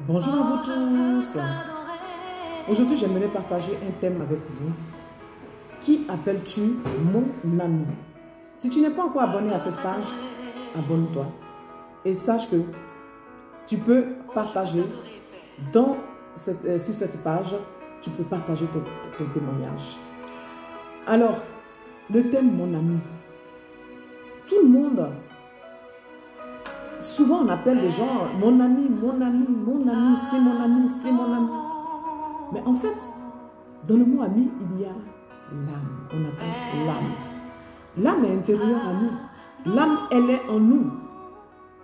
Bonjour à vous tous. Aujourd'hui, j'aimerais partager un thème avec vous. Qui appelles-tu mon ami? Si tu n'es pas encore abonné à cette page, abonne-toi. Et sache que tu peux partager sur cette page, tu peux partager tes témoignages. Alors, le thème mon ami. Tout le monde, souvent on appelle les gens mon ami, mon ami, mon ami, c'est mon ami, c'est mon ami. Mais en fait, dans le mot ami, il y a l'âme. On appelle l'âme. L'âme est intérieure à nous. L'âme, elle est en nous.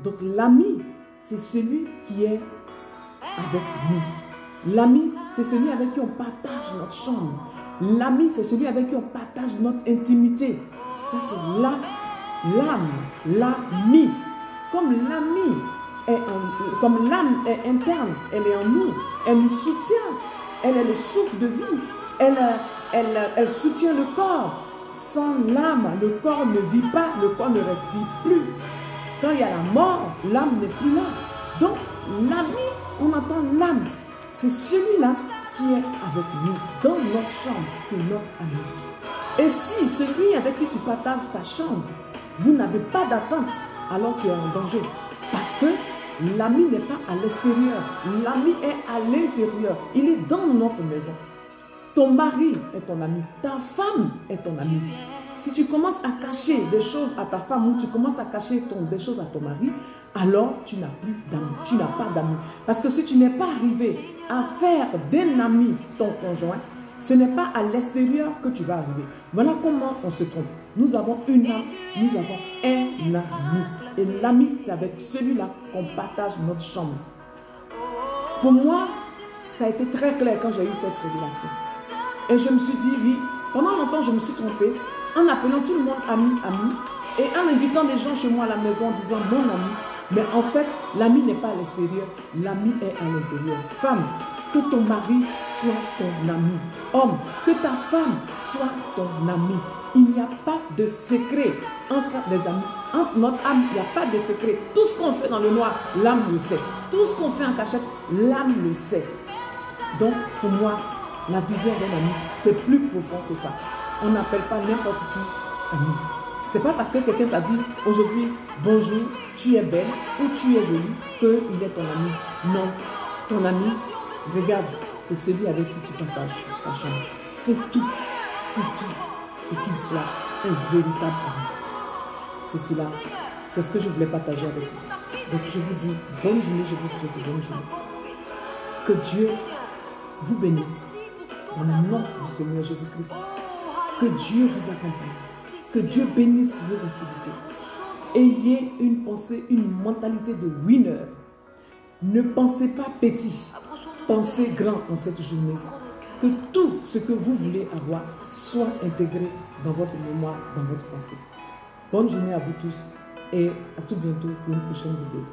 Donc l'ami, c'est celui qui est avec nous. L'ami, c'est celui avec qui on partage notre chambre. L'ami, c'est celui avec qui on partage notre intimité. Ça, c'est l'âme, l'ami. Comme l'âme est interne, elle est en nous, elle nous soutient, elle est le souffle de vie, elle soutient le corps. Sans l'âme, le corps ne vit pas, le corps ne respire plus. Quand il y a la mort, l'âme n'est plus là. Donc, l'ami, on entend l'âme. C'est celui-là qui est avec nous, dans notre chambre, c'est notre ami. Et si celui avec qui tu partages ta chambre, vous n'avez pas d'attente, alors tu es en danger. Parce que l'ami n'est pas à l'extérieur, l'ami est à l'intérieur. Il est dans notre maison. Ton mari est ton ami, ta femme est ton ami. Si tu commences à cacher des choses à ta femme ou tu commences à cacher des choses à ton mari, alors tu n'as plus d'amis, tu n'as pas d'amis. Parce que si tu n'es pas arrivé à faire d'un ami ton conjoint, ce n'est pas à l'extérieur que tu vas arriver. Voilà comment on se trompe. Nous avons une âme, nous avons un ami. Et l'ami, c'est avec celui-là qu'on partage notre chambre. Pour moi, ça a été très clair quand j'ai eu cette révélation. Et je me suis dit, oui, pendant longtemps, je me suis trompée en appelant tout le monde ami, ami, et en invitant des gens chez moi à la maison en disant mon ami. Mais en fait, l'ami n'est pas à l'extérieur, l'ami est à l'intérieur. Femme, que ton mari soit ton ami. Homme, que ta femme soit ton ami. Il n'y a pas de secret entre les amis. Entre notre âme, il n'y a pas de secret. Tout ce qu'on fait dans le noir, l'âme le sait. Tout ce qu'on fait en cachette, l'âme le sait. Donc, pour moi, la vision d'un ami, c'est plus profond que ça. On n'appelle pas n'importe qui ami. C'est pas parce que quelqu'un t'a dit aujourd'hui, bonjour, tu es belle ou tu es jolie, qu'il est ton ami. Non, ton ami, regarde, c'est celui avec qui tu partages ta chambre. Fais tout pour qu'il soit un véritable ami. C'est cela, c'est ce que je voulais partager avec vous. Donc je vous dis, bonne journée, je vous souhaite bonne journée. Que Dieu vous bénisse. Dans le nom du Seigneur Jésus-Christ. Que Dieu vous accompagne. Que Dieu bénisse vos activités. Ayez une pensée, une mentalité de winner. Ne pensez pas petit. Pensez grand en cette journée. Que tout ce que vous voulez avoir soit intégré dans votre mémoire, dans votre pensée. Bonne journée à vous tous et à tout bientôt pour une prochaine vidéo.